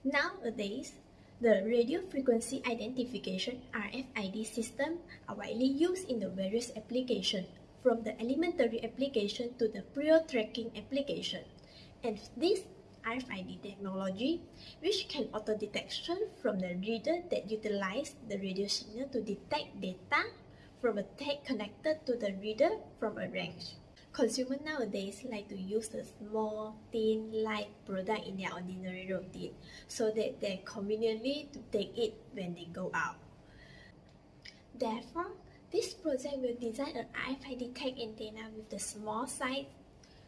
Nowadays, the radio frequency identification RFID system are widely used in the various applications, from the elementary application to the prior tracking application. And this RFID technology, which can auto-detection from the reader that utilize the radio signal to detect data from a tag connected to the reader from a range. Consumers nowadays like to use the small, thin, light product in their ordinary routine so that they conveniently to take it when they go out. Therefore, this project will design an RFID tag antenna with the small size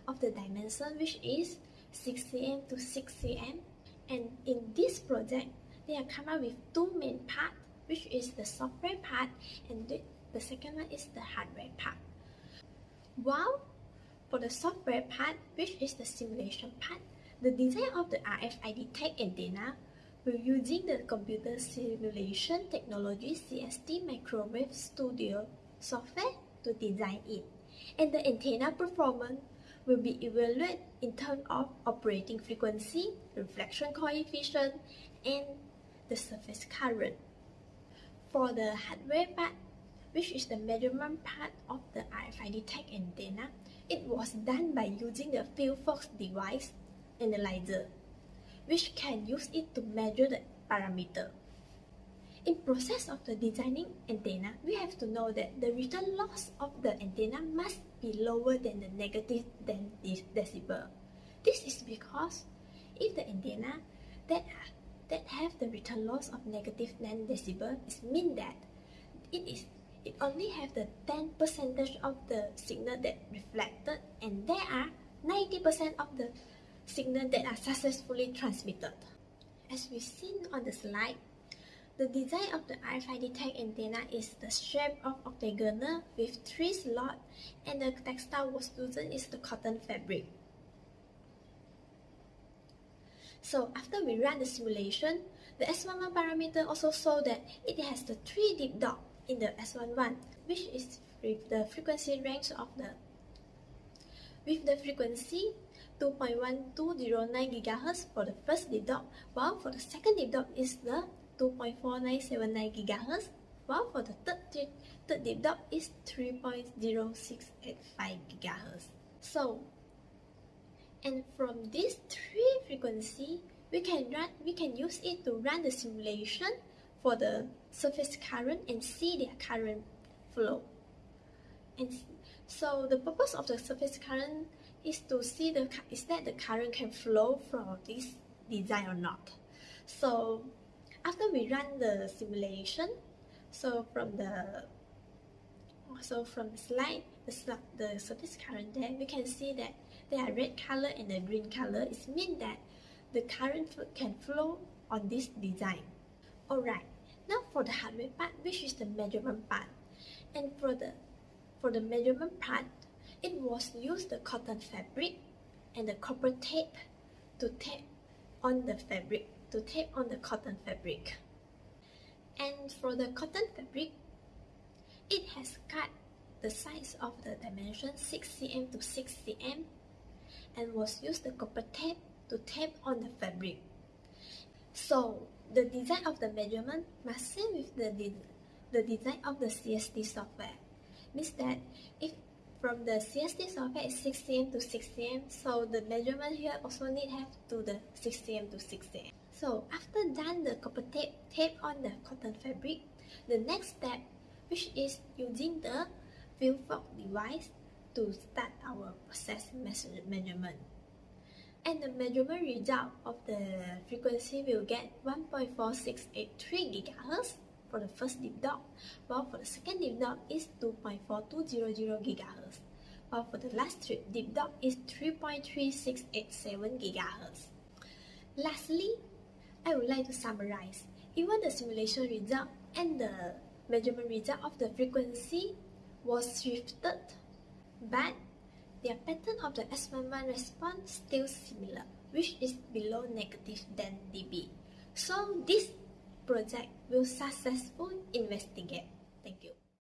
of the dimension, which is 6 cm to 6 cm. And in this project, they have come up with two main parts, which is the software part and the second one is the hardware part. While for the software part, which is the simulation part, the design of the RFID tag antenna will using the computer simulation technology CST Microwave Studio software to design it. And the antenna performance will be evaluated in terms of operating frequency, reflection coefficient, and the surface current. For the hardware part, which is the measurement part of the RFID tag antenna, it was done by using the field force device analyzer, which can use it to measure the parameter. In process of the designing antenna, we have to know that the return loss of the antenna must be lower than the negative 10 decibel. This is because if the antenna that have the return loss of negative 10 decibel, it means that it only have the 10% of the signal that reflected, and there are 90% of the signal that are successfully transmitted. As we seen on the slide, the design of the RFID tag antenna is the shape of octagonal with 3 slots, and the textile was chosen is the cotton fabric. So after we run the simulation, the S11 parameter also show that it has the 3 deep dots in the S11, which is with the frequency range of with the frequency 2.1209 GHz for the first deep dot, while for the second deep dot is the 2.4979 GHz, while for the third deep dot is 3.0685 GHz. So, and from these 3 frequencies, we can use it to run the simulation for the surface current and see their current flow. And so the purpose of the surface current is to see is that the current can flow from this design or not. So after we run the simulation, so from the slide, the surface current there, we can see that there are red color and the green color. It means that the current can flow on this design. Alright, now for the hardware part, which is the measurement part. And for the measurement part, it was used the cotton fabric and the copper tape to tape on the cotton fabric. And for the cotton fabric, it has cut the size of the dimension 6 cm to 6 cm and was used the copper tape to tape on the fabric. So the design of the measurement must same with the design of the CST software. Means that if from the CST software is 6 cm to 6 cm, so the measurement here also need have to the 6 cm to 6 cm. So after done the copper tape on the cotton fabric, the next step, which is using the field force device to start our process measurement. And the measurement result of the frequency will get 1.4683 GHz for the first deep dot, while for the second deep dot is 2.4200 GHz, while for the last deep dot is 3.3687 GHz. Lastly, I would like to summarize. Even the simulation result and the measurement result of the frequency was shifted, but their pattern of the S11 response still similar, which is below negative 10 dB. So this project will successfully investigate. Thank you.